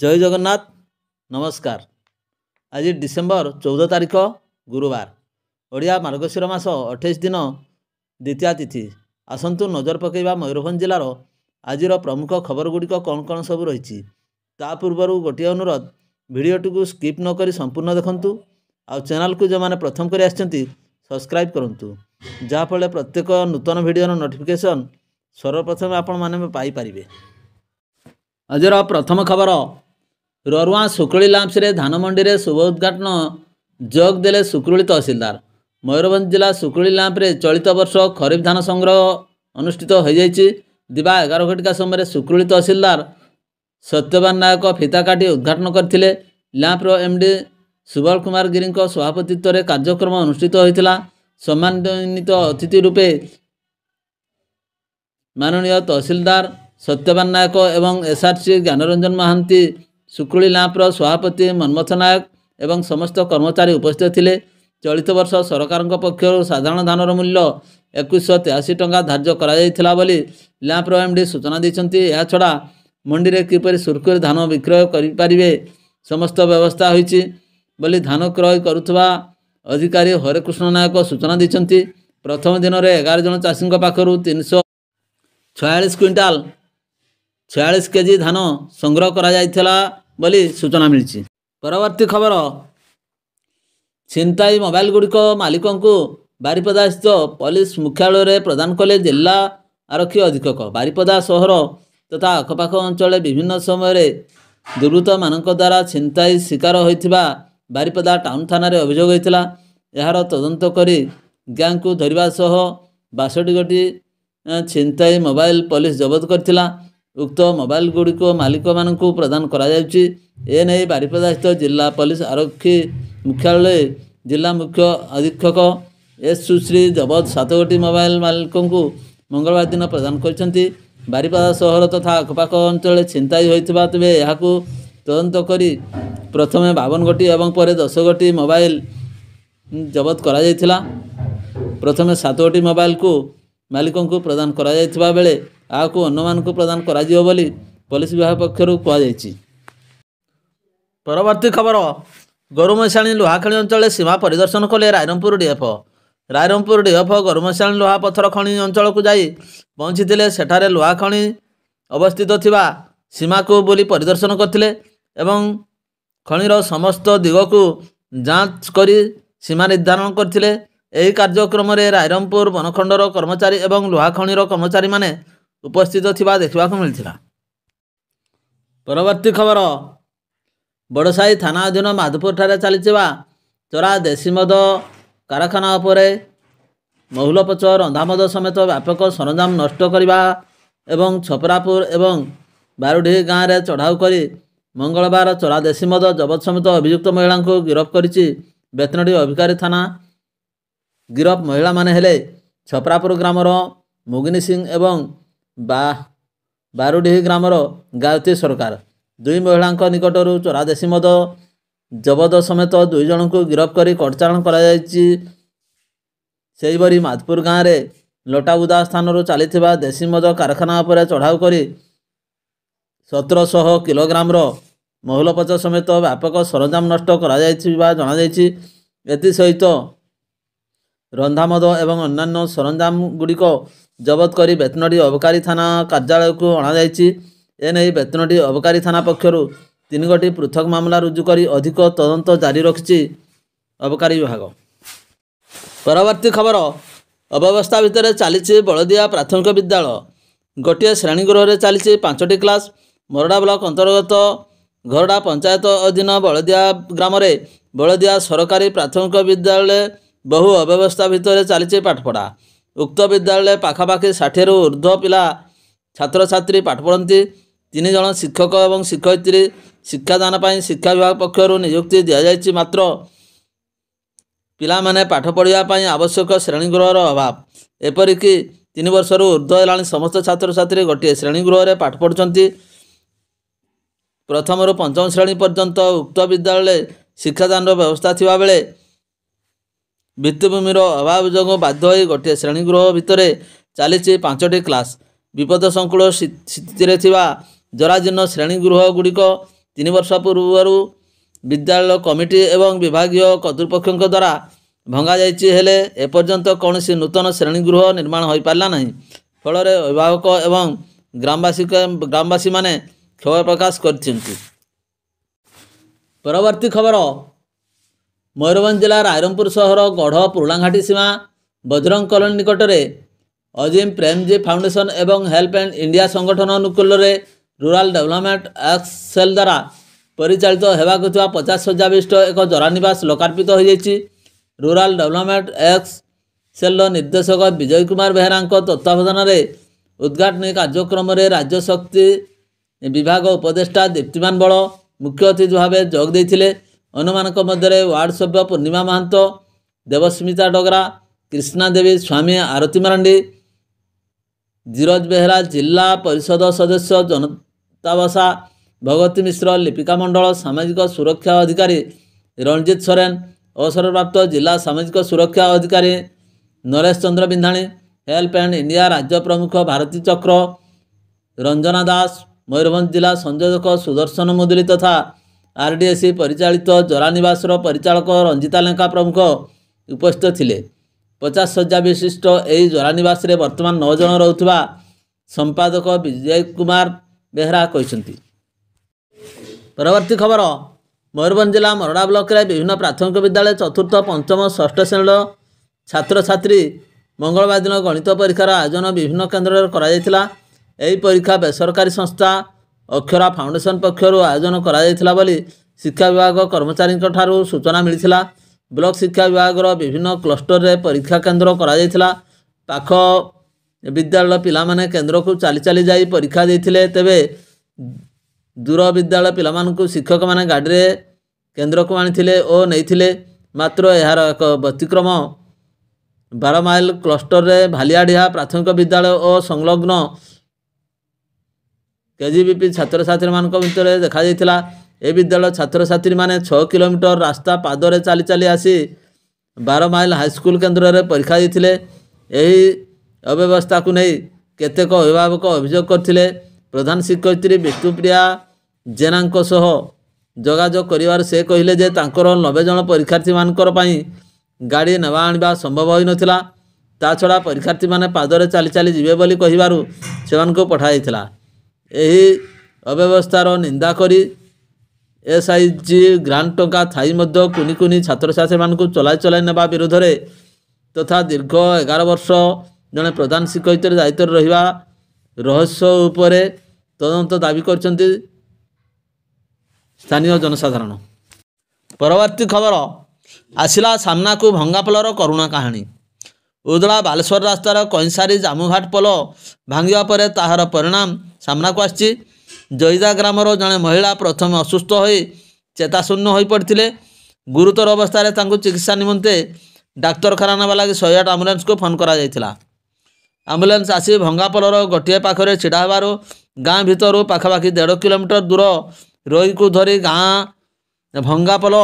जय जगन्नाथ नमस्कार। आज डिसेम्बर 14 तारिख गुरुवार ओडिया मार्गशीर मास 28 दिन द्वितीया तिथि। आसंतु नजर पकईवा मयूरभंज जिलार आजिर प्रमुख खबर गुड़िक कौन कौन सब रही ता पूर्वर गोटे अनुरोध भिडियोटी को स्किप न करी संपूर्ण देखंतु आ चैनल को जो मैंने प्रथम कर सब्सक्राइब करूँ जहाँफल प्रत्येक नूतन भिडियोर नोटिफिकेशन सर्वप्रथम आपण मैंने पाइपर। आजर प्रथम खबर ररुआ सुकुली लाम्स रे धान मंडी रे शुभ उद्घाटन जोग देले सुकुली तहसीलदार। मयूरभंज जिला सुकुली लाम्प रे चलित वर्ष खरीफ धान संग्रह अनुष्ठित हो जाइछि। दिबा 11 घटिका समय सुकुली तहसीलदार सत्यवान नायक फिता काटी उद्घाटन करथिले। लाम्पर एमडी सुबल कुमार गिरी सभापतित्व रे कार्यक्रम अनुष्ठित होइतिला। सम्मानित अतिथि रूपे माननीय तहसीलदार सत्यवान नायक एवं एसआरसी ज्ञानरंजन महांती सुकुली लाम्पर सभापति मनमथ नायक एवं समस्त कर्मचारी उपस्थित थिले। चलित वर्ष सरकार पक्षर साधारण धानर मूल्य 2183 टंका धार्य करा बोली लाम्पर एमडी सूचना दैछन्ति। या छड़ा मंडी रे किपरि सुरखुरी धान विक्रय करिपारिबे समस्त व्यवस्था होइछि बोली धान क्रय करुथबा अधिकारी हरेकृष्ण नायक सूचना दैछन्ति। प्रथम दिन रे 11 जन चाषी पाखरु 346 क्विंटाल 46 केजी धान संग्रह करा जाइथिला बोली सूचना मिली। परवर्ती खबर छिनताई मोबाइल गुड़िक मालिकों को बारिपदा स्थित पुलिस मुख्यालय प्रदान कले जिला आरक्षी अधीक्षक। बारिपदा सहर तथा आखपाख अंचल विभिन्न समय दुर्वृत्त मानक द्वारा छिनताई शिकार होइथिबा बारिपदा टाउन थाना रे अभियोग होइथिला। यार तदंत करी गैंग को धरिबा सह 62 गोटी छिनताई मोबाइल पुलिस जबत करथिला। उक्त मोबाइल गुड़िक मालिक मानकु प्रदान करा जाउछि। एने बारिपदा स्थित जिला पुलिस आरक्षी मुख्यालय जिला मुख्य अधीक्षक एस सुश्री जबत 7 गोटी मोबाइल मालिकों को मंगलवार दिन प्रदान करछन्ति। बारिपदा सहर तथा आखपाख अंचल छिनताई होइथिबा तबे याकु तदंत करी प्रथमे 52 गोटी एवं परे 10 गोटी मोबाइल जबत करा जाइथिला। प्रथमे 7 गोटी मोबाइल को मालिकों को प्रदान करा जाइथिबा बेले आकु अन्यमान को प्रदान करा जियो बोली पुलिस विभाग पक्षरु कहा जाइछि। परवर्ती खबर गरुमैसाणी लोहाखणी अंचल सीमा परिदर्शन कले रायरंगपुर डीएफ। रायरंगपुर डीएफ गरुमैसाणी लोहा पत्थर खଣି अंचल को जाई पहुंची सेठारे लोहा खଣି अवस्थित थिबा सीमा को बोली परिदर्शन करथिले एवं खणीर समस्त दिग को जांच करी सीमा निर्धारण करथिले। एही कार्यक्रम रे रायरंगपुर वनखंडर कर्मचारी एवं लोहा खणीर कर्मचारी माने उपस्थित थिबा देखा मिलथिला। परवर्ती खबर बड़साई थाना अधीन माधुपुर ठारे चलीथिबा चोरा देशी मद कारखाना उपरे महुलपच रंधामद समेत व्यापक सरंजाम नष्ट करने एवं छपरापुर एवं बारुडी गाँव में चढ़ाऊ कर मंगलवार चोरा देशी मद जबत समेत अभियुक्त महिला को गिरफ्त करिछि। बेतनडी अभिकारी थाना गिरफ महिला माने हेले छपरापुर ग्रामर मुगिनी सिंह एवं बारुडी ग्रामर गायत्री सरकार। दुई महिला निकटर चोरा देशी मद जबत समेत 2 जन को गिरफ्त कर कटचारण कर माधपुर गाँव में लटाबुदा स्थान चली देशी मद कारखाना पर चढ़ाऊ कर 1700 किलोग्राम महुलपच समेत व्यापक सरंजाम नष्ट कर एसहित रंधामद एवं अन्य सरंजाम गुड़िक जबत कर बेतनडी अबकारी थाना कार्यालय को अणाई। एने बेतनडी अबकारी थाना पक्षर 3 गोटी पृथक मामला रुजु कर अधिक तदंत जारी रखिछि अबकारी विभाग। परवर्ती खबर अव्यवस्था भितर चली बलदिया प्राथमिक विद्यालय। गोटे श्रेणीगृह में चली 5टी क्लास। मोरडा ब्लॉक अंतर्गत घरडा पंचायत अधीन बलदिया ग्राम में बलदिया सरकारी प्राथमिक विद्यालय बहु अव्यवस्था भितर चली पाठपढ़ा। उक्त विद्यालय पाखापाखि 60 रु ऊर्ध्व पिला छात्र छात्री पाठ पढ़ती। 3 जन शिक्षक एवं शिक्षयित्री शिक्षादान पर शिक्षा विभाग पक्षर नियुक्ति दि जाइछि। मात्र पिला माने पाठ पढ़ाई आवश्यक श्रेणीगृहर अभाव। एपरिक 3 वर्ष रु ऊर्ध्व हेलाणी समस्त छात्र छात्री गोटे श्रेणीगृह में पाठ पढ़ुछन्ति। प्रथम रु 5म श्रेणी पर्यंत उक्त विद्यालय शिक्षादान व्यवस्था थिबा बेले भित्तिभूमिर अभाव जो बाध्य होई गोटे श्रेणीगृह भितर चली 5टी क्लास। विपद संकुल स्थिति जराजीर्ण श्रेणीगृह गुड़िक 3 ବର୍ଷ ପୂର୍ବରୁ ବିଦ୍ୟାଳୟ କମିଟି ଏବଂ ବିଭାଗୀୟ କର୍ତ୍ତୃପକ୍ଷଙ୍କ ଦ୍ୱାରା ଭଙ୍ଗାଯାଇଛି, ହେଲେ ଏପର୍ଯ୍ୟନ୍ତ କୌଣସି ନୂତନ ଶ୍ରେଣୀଗୃହ ନିର୍ମାଣ ହୋଇପାରିଲା ନାହିଁ। ଫଳରେ ଅଭିଭାବକ ଏବଂ ଗ୍ରାମବାସୀମାନେ କ୍ଷୋଭ ପ୍ରକାଶ କରିଛନ୍ତି। ପରବର୍ତ୍ତୀ ଖବର, ମୟୂରଭଞ୍ଜ ଜିଲ୍ଲା ରାଇରଙ୍ଗପୁର ସହର ଗଢ଼ ପୁରୁଣାଘାଟି ସୀମା ବଜରଙ୍ଗ କଲୋନୀ ନିକଟରେ ଅଜିମ ପ୍ରେମଜୀ ଫାଉଣ୍ଡେସନ ଏବଂ ହେଲ୍ପ ଆଣ୍ଡ ଇଣ୍ଡିଆ ସଂଗଠନ ଅନୁକୂଳରେ ରୁରାଲ ଡେଭଲପମେଣ୍ଟ ଏକ୍ସ ସେଲ୍ ଦ୍ୱାରା ପରିଚାଳିତ ହେବାକୁ ଥିବା 50 ଶଯ୍ୟା ବିଶିଷ୍ଟ ଏକ ଜରାନିବାସ ଲୋକାର୍ପିତ ହୋଇଯାଇଛି। ରୁରାଲ ଡେଭଲପମେଣ୍ଟ ଏକ୍ସ ସେଲ୍ର ନିର୍ଦ୍ଦେଶକ ବିଜୟ କୁମାର ବେହେରାଙ୍କ ତତ୍ତ୍ୱାବଧାନରେ ଉଦ୍ଘାଟନୀ କାର୍ଯ୍ୟକ୍ରମରେ ରାଜ୍ୟ ଶକ୍ତି ବିଭାଗ ଉପଦେଷ୍ଟା ଦୀପ୍ତିମାନ ବଳ ମୁଖ୍ୟ ଅତିଥି ଭାବେ ଯୋଗ ଦେଇଥିଲେ। ଅନ୍ୟମାନଙ୍କ ମଧ୍ୟରେ ୱାର୍ଡ ସଭ୍ୟ ପୂର୍ଣ୍ଣିମା ମହାନ୍ତ, ଦେବସ୍ମିତା ଡଗରା, କୃଷ୍ଣା ଦେବୀ, ସ୍ୱାମୀ ଆରତୀ ମାରାଣ୍ଡି, ଧୀରଜ ବେହେରା, ଜିଲ୍ଲା ପରିଷଦ ସଦସ୍ୟ ଜନତା ବସା, ଭଗବତୀ ମିଶ୍ର, ଲିପିକା ମଣ୍ଡଳ, ସାମାଜିକ ସୁରକ୍ଷା ଅଧିକାରୀ ରଣଜିତ ସୋରେନ, ଅବସରପ୍ରାପ୍ତ ଜିଲ୍ଲା ସାମାଜିକ ସୁରକ୍ଷା ଅଧିକାରୀ ନରେଶ ଚନ୍ଦ୍ର ବିନ୍ଧାଣୀ, ହେଲ୍ପ ଆଣ୍ଡ ଇଣ୍ଡିଆ ରାଜ୍ୟ ପ୍ରମୁଖ ଭାରତୀ ଚକ୍ର, ରଞ୍ଜନା ଦାସ, ମୟୂରଭଞ୍ଜ ଜିଲ୍ଲା ସଂଯୋଜକ ସୁଦର୍ଶନ ମୁଦୁଲି ତଥା RDSC ପରିଚାଳିତ ଜରାନିବାସର ପରିଚାଳକ ରଞ୍ଜିତା ଲେଙ୍କା ପ୍ରମୁଖ ଉପସ୍ଥିତ ଥିଲେ। 50 ଶଯ୍ୟା ବିଶିଷ୍ଟ ଏହି ଜରାନିବାସରେ ବର୍ତ୍ତମାନ 9 ଜଣ ରହୁଥିବା ସମ୍ପାଦକ ବିଜୟ କୁମାର ବେହେରା କହିଛନ୍ତି। ପରବର୍ତ୍ତୀ ଖବର, ମୟୂରଭଞ୍ଜ ଜିଲ୍ଲା ମରଡ଼ା ବ୍ଲକରେ ବିଭିନ୍ନ ପ୍ରାଥମିକ ବିଦ୍ୟାଳୟ 4ର୍ଥ, 5ମ, 6ଠ ଶ୍ରେଣୀର ଛାତ୍ରଛାତ୍ରୀ ମଙ୍ଗଳବାର ଦିନ ଗଣିତ ପରୀକ୍ଷାର ଆୟୋଜନ ବିଭିନ୍ନ କେନ୍ଦ୍ରରେ କରାଯାଇଥିଲା। ଏହି ପରୀକ୍ଷା ବେସରକାରୀ ସଂସ୍ଥା ଅକ୍ଷରା ଫାଉଣ୍ଡେସନ ପକ୍ଷରୁ ଆୟୋଜନ କରାଯାଇଥିଲା ବୋଲି ଶିକ୍ଷା ବିଭାଗ କର୍ମଚାରୀଙ୍କ ଠାରୁ ସୂଚନା ମିଳିଥିଲା। ବ୍ଲକ ଶିକ୍ଷା ବିଭାଗର ବିଭିନ୍ନ କ୍ଲଷ୍ଟରରେ ପରୀକ୍ଷା କେନ୍ଦ୍ର କରାଯାଇଥିଲା। ପାଖ ବିଦ୍ୟାଳୟ ପିଲାମାନେ କେନ୍ଦ୍ରକୁ ଚାଲି ଚାଲି ଯାଇ ପରୀକ୍ଷା ଦେଇଥିଲେ, ତେବେ ଦୂର ବିଦ୍ୟାଳୟ ପିଲାମାନଙ୍କୁ ଶିକ୍ଷକମାନେ ଗାଡ଼ିରେ କେନ୍ଦ୍ରକୁ ଆଣିଥିଲେ ଓ ନେଇଥିଲେ। ମାତ୍ର ଏହାର ଏକ ବ୍ୟତିକ୍ରମ 12 ମାଇଲ କ୍ଲଷ୍ଟରରେ ଭାଲିଆଡିହା ପ୍ରାଥମିକ ବିଦ୍ୟାଳୟ ଓ ସଂଲଗ୍ନ KGBP ଛାତ୍ରଛାତ୍ରୀମାନଙ୍କ ଭିତରେ ଦେଖାଯାଇଥିଲା। ଏ ବିଦ୍ୟାଳୟ ଛାତ୍ରଛାତ୍ରୀମାନେ 6 କିଲୋମିଟର ରାସ୍ତା ପାଦରେ ଚାଲି ଚାଲି ଆସି 12 ମାଇଲ ହାଇସ୍କୁଲ କେନ୍ଦ୍ରରେ ପରୀକ୍ଷା ଦେଇଥିଲେ। ଏହି ଅବ୍ୟବସ୍ଥାକୁ ନେଇ କେତେକ ଅଭିଭାବକ ଅଭିଯୋଗ କରିଥିଲେ। ପ୍ରଧାନ ଶିକ୍ଷୟିତ୍ରୀ ବିଷ୍ଣୁପ୍ରିୟା ଜେନାଙ୍କ ସହ ଯୋଗାଯୋଗ କରିବାରୁ ସେ କହିଲେ ଯେ ତାଙ୍କର 90 ଜଣ ପରୀକ୍ଷାର୍ଥୀମାନଙ୍କର ପାଇଁ ଗାଡ଼ି ନେବା ଆଣିବା ସମ୍ଭବ ହୋଇନଥିଲା। ତା ଛଡ଼ା ପରୀକ୍ଷାର୍ଥୀମାନେ ପାଦରେ ଚାଲି ଚାଲି ଯିବେ ବୋଲି କହିବାରୁ ସେମାନଙ୍କୁ ପଠାଯାଇଥିଲା। ଏହି ଅବ୍ୟବସ୍ଥାର ନିନ୍ଦା କରି SIG ଗ୍ରାଣ୍ଟ ଟଙ୍କା ଥାଇ ମଧ୍ୟ କୁନି କୁନି ଛାତ୍ରଛାତ୍ରୀମାନଙ୍କୁ ଚଲାଇ ନେବା ବିରୋଧରେ ତଥା ଦୀର୍ଘ 11 ବର୍ଷ ଜଣେ ପ୍ରଧାନ ଶିକ୍ଷୟିତ୍ରୀ ଦାୟିତ୍ୱରେ ରହିବା ରହସ୍ୟ ଉପରେ ତଦନ୍ତ ଦାବି କରିଛନ୍ତି ସ୍ଥାନୀୟ ଜନସାଧାରଣ। ପରବର୍ତ୍ତୀ ଖବର, ଆସିଲା ସାମ୍ନାକୁ ଭଙ୍ଗାପୋଲର କରୁଣ କାହାଣୀ। ଉଦଳା ବାଲେଶ୍ୱର ରାସ୍ତାର କଇଁସାରୀ ଜାମୁଘାଟ ପୋଲ ଭାଙ୍ଗିବା ପରେ ତାହାର ପରିଣାମ ସାମ୍ନାକୁ ଆସିଛି। ଜଇଦା ଗ୍ରାମର ଜଣେ ମହିଳା ପ୍ରଥମେ ଅସୁସ୍ଥ ହୋଇ ଚେତାଶୂନ୍ୟ ହୋଇପଡ଼ିଥିଲେ। ଗୁରୁତର ଅବସ୍ଥାରେ ତାଙ୍କୁ ଚିକିତ୍ସା ନିମନ୍ତେ ଡାକ୍ତରଖାନା ନେବା ଲାଗି 108 ଆମ୍ବୁଲାନ୍ସକୁ ଫୋନ୍ କରାଯାଇଥିଲା। ଆମ୍ବୁଲାନ୍ସ ଆସି ଭଙ୍ଗାପୋଲର ଗୋଟିଏ ପାଖରେ ଛିଡ଼ା ହେବାରୁ ଗାଁ ଭିତରୁ ପାଖାପାଖି 1.5 କିଲୋମିଟର ଦୂର ରୋଗୀକୁ ଧରି ଗାଁ ଭଙ୍ଗାପୋଲ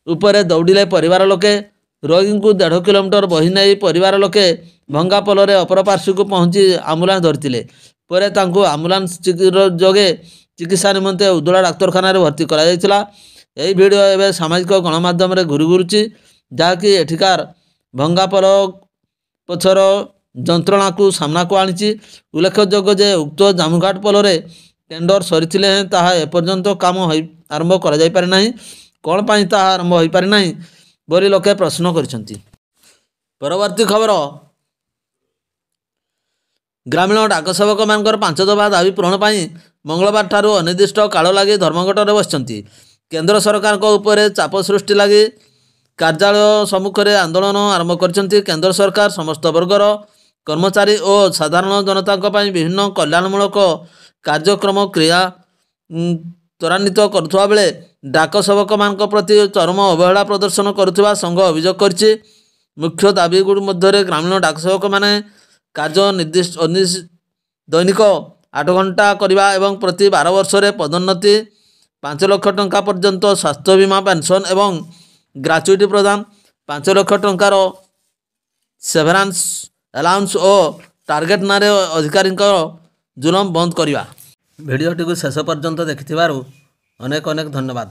ଉପରେ ଦୌଡ଼ିଲେ ପରିବାର ଲୋକେ। ରୋଗୀଙ୍କୁ 1.5 କିଲୋମିଟର ବୋହି ନେଇ ପରିବାର ଲୋକେ ଭଙ୍ଗାପୋଲରେ ଅପର ପାର୍ଶ୍ୱକୁ ପହଞ୍ଚି ଆମ୍ବୁଲାନ୍ସ ଧରିଥିଲେ। ପରେ ତାଙ୍କୁ ଆମ୍ବୁଲାନ୍ସ ଯୋଗେ ଚିକିତ୍ସା ନିମନ୍ତେ ଉଦଳା ଡାକ୍ତରଖାନାରେ ଭର୍ତ୍ତି କରାଯାଇଥିଲା। ଏହି ଭିଡ଼ିଓ ଏବେ ସାମାଜିକ ଗଣମାଧ୍ୟମରେ ଘୁରୁଛି, ଯାହାକି ଏଠିକାର ଭଙ୍ଗାପୋଲ ପଛର ଯନ୍ତ୍ରଣାକୁ ସାମ୍ନାକୁ ଆଣିଛି। ଉଲ୍ଲେଖଯୋଗ୍ୟ ଯେ ଉକ୍ତ ଜାମୁଘାଟ ପୋଲରେ ଟେଣ୍ଡର ସରିଥିଲେ ହେଁ ତାହା ଏପର୍ଯ୍ୟନ୍ତ କାମ ଆରମ୍ଭ କରାଯାଇପାରି ନାହିଁ। କ'ଣ ପାଇଁ ତାହା ଆରମ୍ଭ ହୋଇପାରି ନାହିଁ ବୋଲି ଲୋକେ ପ୍ରଶ୍ନ କରିଛନ୍ତି। ପରବର୍ତ୍ତୀ ଖବର, ଗ୍ରାମୀଣ ଡାକସେବକମାନଙ୍କର 5 ଦଫା ଦାବି ପୂରଣ ପାଇଁ ମଙ୍ଗଳବାର ଠାରୁ ଅନିର୍ଦ୍ଦିଷ୍ଟ କାଳ ଲାଗି ଧର୍ମଘଟରେ ବସିଛନ୍ତି। କେନ୍ଦ୍ର ସରକାରଙ୍କ ଉପରେ ଚାପ ସୃଷ୍ଟି ଲାଗି କାର୍ଯ୍ୟାଳୟ ସମ୍ମୁଖରେ ଆନ୍ଦୋଳନ ଆରମ୍ଭ କରିଛନ୍ତି। କେନ୍ଦ୍ର ସରକାର ସମସ୍ତ ବର୍ଗର କର୍ମଚାରୀ ଓ ସାଧାରଣ ଜନତାଙ୍କ ପାଇଁ ବିଭିନ୍ନ କଲ୍ୟାଣମୂଳକ କାର୍ଯ୍ୟକ୍ରମ ତ୍ୱରାନ୍ୱିତ କରୁଥିବା ବେଳେ ଡାକସେବକମାନଙ୍କ ପ୍ରତି ଚରମ ଅବହେଳା ପ୍ରଦର୍ଶନ କରୁଥିବା ସଂଘ ଅଭିଯୋଗ କରିଛି। ମୁଖ୍ୟ ଦାବିଗୁଡ଼ିକ ମଧ୍ୟରେ ଗ୍ରାମୀଣ ଡାକସେବକମାନେ କାର୍ଯ୍ୟ ଦୈନିକ 8 ଘଣ୍ଟା କରିବା ଏବଂ ପ୍ରତି 12 ବର୍ଷରେ ପଦୋନ୍ନତି, 5 ଲକ୍ଷ ଟଙ୍କା ପର୍ଯ୍ୟନ୍ତ ସ୍ୱାସ୍ଥ୍ୟ ବୀମା ପେନ୍ସନ୍ ଏବଂ ଗ୍ରାଚୁଇଟି ପ୍ରଦାନ, 5 ଲକ୍ଷ ଟଙ୍କାର ସେଭରାନ୍ସ ଆଲାଉନ୍ସ ଓ ଟାର୍ଗେଟ ନାଁରେ ଅଧିକାରୀଙ୍କ ଜୁଲମ ବନ୍ଦ କରିବା। ଭିଡ଼ିଓଟିକୁ ଶେଷ ପର୍ଯ୍ୟନ୍ତ ଦେଖିଥିବାରୁ ଅନେକ ଅନେକ ଧନ୍ୟବାଦ।